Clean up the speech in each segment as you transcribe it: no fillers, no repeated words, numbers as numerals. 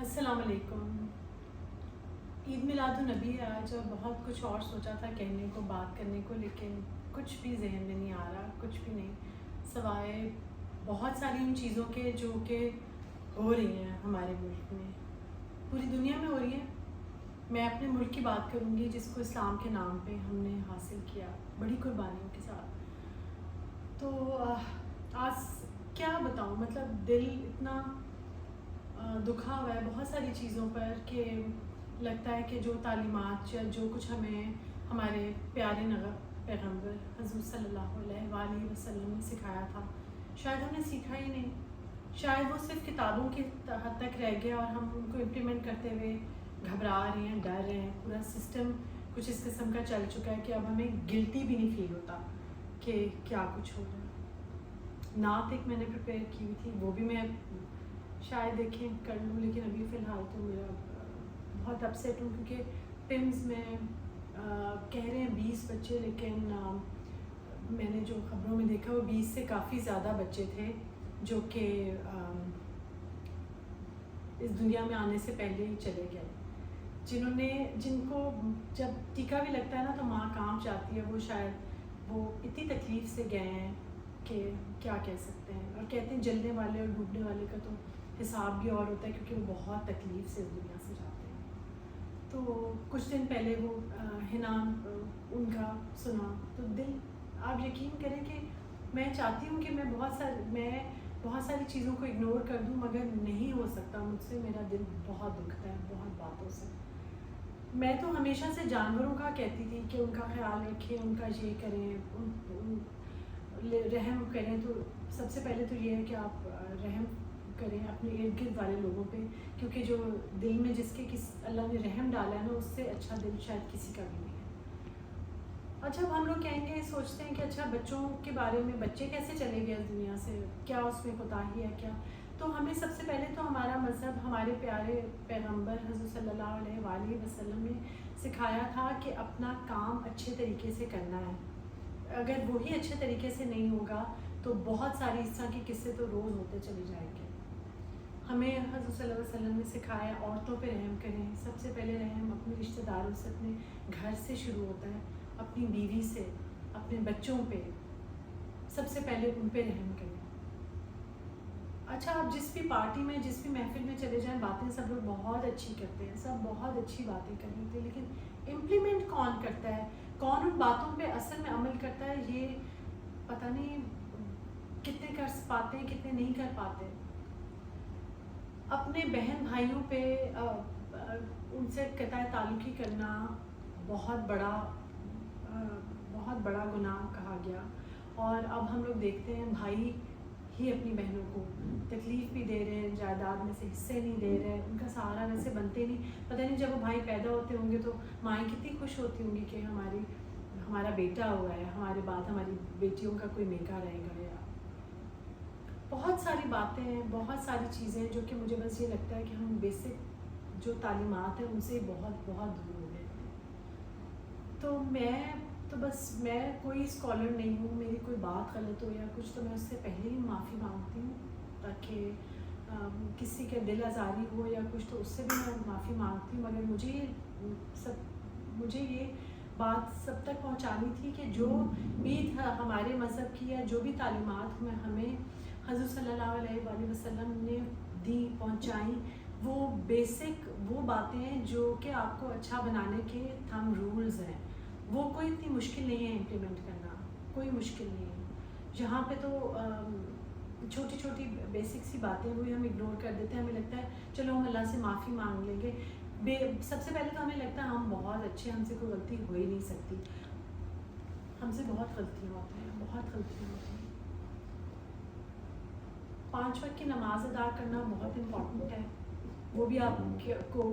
السلام علیکم. عید میلاد النبی ہے آج، اور بہت کچھ اور سوچا تھا کہنے کو، بات کرنے کو، لیکن کچھ بھی ذہن میں نہیں آ رہا، کچھ بھی نہیں سوائے بہت ساری ان چیزوں کے جو کہ ہو رہی ہیں ہمارے ملک میں، پوری دنیا میں ہو رہی ہیں. میں اپنے ملک کی بات کروں گی جس کو اسلام کے نام پہ ہم نے حاصل کیا بڑی قربانیوں کے ساتھ. تو آج کیا بتاؤں، مطلب دل اتنا دکھا ہوا ہے بہت ساری چیزوں پر کہ لگتا ہے کہ جو تعلیمات یا جو کچھ ہمیں ہمارے پیارے پیغمبر حضور صلی اللہ علیہ وآلہ وسلم نے سکھایا تھا، شاید ہم نے سیکھا ہی نہیں. شاید وہ صرف کتابوں کی حد تک رہ گیا اور ہم ان کو امپلیمنٹ کرتے ہوئے گھبرا رہے ہیں، ڈر رہے ہیں. پورا سسٹم کچھ اس قسم کا چل چکا ہے کہ اب ہمیں گلٹی بھی نہیں فیل ہوتا کہ کیا کچھ ہو رہا ہے. نعت ایک میں نے پریپیئر کی ہوئی تھی، وہ بھی میں شاید دیکھیں کر لوں، لیکن ابھی فی الحال تو میرا بہت اپسیٹ ہوں کیونکہ پمز میں کہہ رہے ہیں 20 بچے، لیکن میں نے جو خبروں میں دیکھا وہ 20 سے کافی زیادہ بچے تھے جو کہ اس دنیا میں آنے سے پہلے ہی چلے گئے. جن کو جب ٹیکا بھی لگتا ہے نا تو ماں کانپ جاتی ہے. وہ شاید وہ اتنی تکلیف سے گئے ہیں کہ کیا کہہ سکتے ہیں. اور کہتے ہیں جلنے والے اور ڈوبنے والے کا تو حساب بھی اور ہوتا ہے کیونکہ وہ بہت تکلیف سے اس دنیا سے جاتے ہیں. تو کچھ دن پہلے وہ حنا ان کا سنا تو دل، آپ یقین کریں کہ میں چاہتی ہوں کہ میں بہت ساری چیزوں کو اگنور کر دوں، مگر نہیں ہو سکتا مجھ سے. میرا دل بہت دکھتا ہے بہت باتوں سے. میں تو ہمیشہ سے جانوروں کا کہتی تھی کہ ان کا خیال رکھیں، ان کا یہ کریں، رحم کریں. تو سب سے پہلے تو یہ ہے کہ آپ رحم کریں اپنے ارد گرد والے لوگوں پہ، کیونکہ جو دل میں جس کے اللہ نے رحم ڈالا ہے نا، اس سے اچھا دل شاید کسی کا بھی نہیں ہے. اچھا اب ہم لوگ کہیں گے، سوچتے ہیں کہ اچھا بچوں کے بارے میں، بچے کیسے چلے گئے اس دنیا سے، کیا اس میں کوتاہی ہے کیا. تو ہمیں سب سے پہلے تو ہمارا مذہب، ہمارے پیارے پیغمبر حضرت صلی اللہ علیہ وآلہ وسلم نے سکھایا تھا کہ اپنا کام اچھے طریقے سے کرنا ہے. اگر وہی اچھے طریقے سے نہیں ہوگا تو بہت ساری اس طرح کے قصے تو روز ہوتے چلے جائیں گے. ہمیں حضرت صلی اللہ علیہ وسلم نے سکھایا عورتوں پہ رحم کریں. سب سے پہلے رحم اپنے رشتہ داروں سے، اپنے گھر سے شروع ہوتا ہے، اپنی بیوی سے، اپنے بچوں پہ، سب سے پہلے ان پہ رحم کریں. اچھا آپ جس بھی پارٹی میں، جس بھی محفل میں چلے جائیں، باتیں سب لوگ بہت اچھی کرتے ہیں، سب بہت اچھی باتیں کر لیتے ہیں، لیکن امپلیمنٹ کون کرتا ہے، کون ان باتوں پہ اصل میں عمل کرتا ہے، یہ پتہ نہیں کتنے کر پاتے ہیں کتنے نہیں کر پاتے. اپنے بہن بھائیوں پہ ان سے قطع تعلقی کرنا بہت بڑا گناہ کہا گیا. اور اب ہم لوگ دیکھتے ہیں بھائی ہی اپنی بہنوں کو تکلیف بھی دے رہے ہیں، جائیداد میں سے حصے نہیں دے رہے، ان کا سہارا ویسے بنتے نہیں. پتہ نہیں جب وہ بھائی پیدا ہوتے ہوں گے تو مائیں کتنی خوش ہوتی ہوں گی کہ ہمارا بیٹا ہوا ہے، ہمارے بعد ہماری بیٹیوں کا کوئی میکا رہے گا. یا بہت ساری باتیں ہیں، بہت ساری چیزیں جو کہ مجھے بس یہ لگتا ہے کہ ہم بیسک جو تعلیمات ہیں ان سے بہت بہت دور ہو گئے. تو میں کوئی اسکالر نہیں ہوں، میری کوئی بات غلط ہو یا کچھ تو میں اس سے پہلے ہی معافی مانگتی ہوں، تاکہ کسی کے دل آزاری ہو یا کچھ تو اس سے بھی میں معافی مانگتی ہوں. مگر مجھے یہ بات سب تک پہنچانی تھی کہ جو بھی ہمارے مذہب کی یا جو بھی تعلیمات میں ہمیں حضرت صلی اللہ علیہ وآلہ وسلم نے دی، پہنچائیں، وہ بیسک وہ باتیں ہیں جو کہ آپ کو اچھا بنانے کے تھم رولز ہیں. وہ کوئی اتنی مشکل نہیں ہے امپلیمنٹ کرنا، کوئی مشکل نہیں ہے. جہاں پہ تو چھوٹی چھوٹی بیسک سی باتیں وہی ہم اگنور کر دیتے ہیں. ہمیں لگتا ہے چلو ہم اللہ سے معافی مانگ لیں گے. سب سے پہلے تو ہمیں لگتا ہے ہم بہت اچھے، ہم سے کوئی غلطی ہو ہی نہیں سکتی. ہم سے بہت غلطیاں ہوتی ہیں، بہت غلطیاں ہوتی ہیں. 5 وقت کی نماز ادا کرنا بہت امپورٹنٹ ہے. وہ بھی آپ کو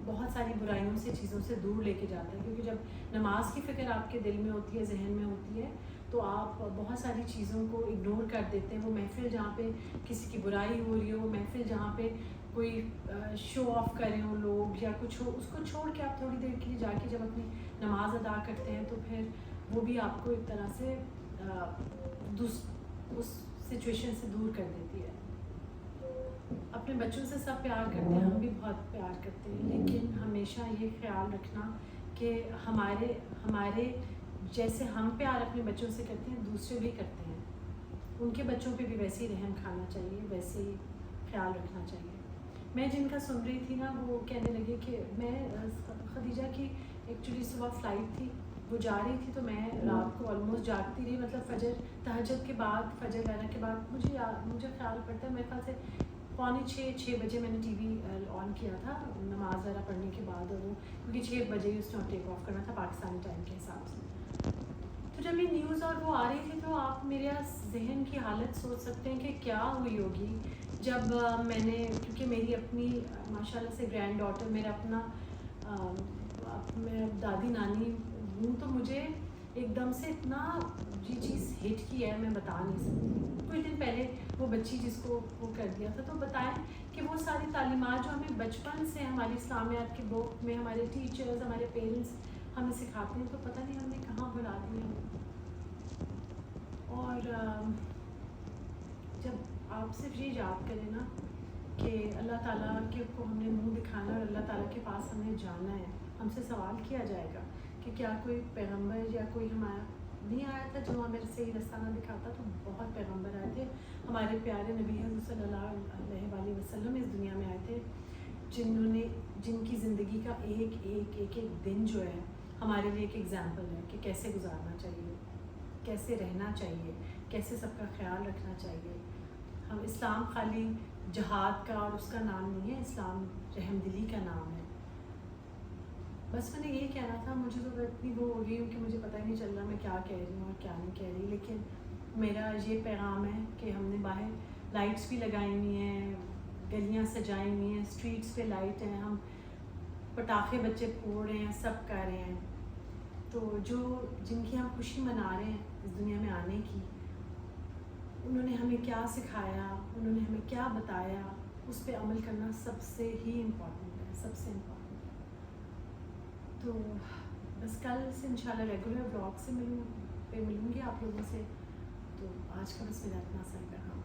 بہت ساری برائیوں سے، چیزوں سے دور لے کے جاتا ہے. کیونکہ جب نماز کی فکر آپ کے دل میں ہوتی ہے، ذہن میں ہوتی ہے، تو آپ بہت ساری چیزوں کو اگنور کر دیتے ہیں. وہ محفل جہاں پہ کسی کی برائی ہو رہی ہو، وہ محفل جہاں پہ کوئی شو آف کریں ہو لوگ یا کچھ ہو، اس کو چھوڑ کے آپ تھوڑی دیر کے لیے جا کے جب اپنی نماز ادا کرتے ہیں تو پھر وہ بھی آپ کو ایک طرح سے اس سچویشن سے دور کر دیتی ہے. اپنے بچوں سے سب پیار کرتے ہیں، ہم بھی بہت پیار کرتے ہیں، لیکن ہمیشہ یہ خیال رکھنا کہ ہمارے جیسے ہم پیار اپنے بچوں سے کرتے ہیں دوسرے بھی کرتے ہیں، ان کے بچوں پہ بھی ویسے ہی رحم کھانا چاہیے، ویسے ہی خیال رکھنا چاہیے۔ میں جن کا سن رہی تھی نا وہ کہنے لگے کہ میں خدیجہ کی ایکچولی صبح فلائٹ تھی، وہ جا رہی تھی تو میں رات کو آلموسٹ جاگتی رہی، مطلب فجر تہجد کے بعد، فجر وغیرہ کے بعد مجھے خیال پڑتا ہے میرے خیال سے 5:45 بجے میں نے ٹی وی آن کیا تھا نماز وغیرہ پڑھنے کے بعد، اور وہ کیونکہ 6 بجے ہی اس نے ٹیک آف کرنا تھا پاکستانی ٹائم کے حساب سے۔ تو جب یہ نیوز اور وہ آ رہی تھی تو آپ میرے ذہن کی حالت سوچ سکتے ہیں کہ کیا ہوئی ہوگی جب میں نے، کیونکہ میری اپنی ماشاء اللہ سے گرینڈ ڈاٹر، میرا اپنا میں دادی نانی ہوں، تو مجھے ایک دم سے اتنا یہ چیز ہٹ کی ہے میں بتا نہیں سکتی۔ کچھ دن پہلے وہ بچی جس کو وہ کر دیا تھا، تو بتائیں کہ وہ ساری تعلیمات جو ہمیں بچپن سے ہماری اسلامیات کی بک میں ہمارے ٹیچرز، ہمارے پیرنٹس ہمیں سکھاتے ہیں، تو پتہ نہیں ہم نے کہاں بلا دیا۔ اور جب آپ صرف یہ یاد کریں نا کہ اللہ تعالیٰ کے کو ہم نے منہ دکھانا ہے اور اللہ تعالیٰ کے پاس ہمیں جانا ہے، ہم سے سوال کیا جائے گا کہ کیا کوئی پیغمبر یا کوئی ہمارا نہیں آیا تھا جو ہمیں صحیح رستہ نہ دکھاتا، تو بہت پیغمبر آئے تھے، ہمارے پیارے نبی حضرت صلی اللہ علیہ وآلہ وسلم اس دنیا میں آئے تھے، جن کی زندگی کا ایک دن جو ہے ہمارے لیے ایک ایگزامپل ہے کہ کیسے گزارنا چاہیے، کیسے رہنا چاہیے، کیسے سب کا خیال رکھنا چاہیے۔ ہم اسلام خالی جہاد کا اور اس کا نام نہیں ہے، اسلام رحم دلی کا نام ہے۔ بس میں نے یہی کہنا تھا، مجھے تو اتنی وہ ہو گئی ہوں کہ مجھے پتہ ہی نہیں چل رہا میں کیا کہہ رہی ہوں اور کیا نہیں کہہ رہی، لیکن میرا یہ پیغام ہے کہ ہم نے باہر لائٹس بھی لگائی ہوئی ہیں، گلیاں سجائی ہوئی ہیں، اسٹریٹس پہ لائٹ ہیں، ہم پٹاخے بچے پھوڑ رہے ہیں، سب کر رہے ہیں، تو جن کی ہم خوشی منا رہے ہیں اس دنیا میں آنے کی، انہوں نے ہمیں کیا سکھایا، انہوں نے ہمیں کیا بتایا، اس پہ عمل کرنا سب سے ہی امپورٹنٹ ہے، سب سے امپورٹنٹ۔ تو بس کل سے انشاءاللہ ریگولر بلاگ سے ملوں گی آپ لوگوں سے، تو آج کا بس میرا اتنا سا پیغام۔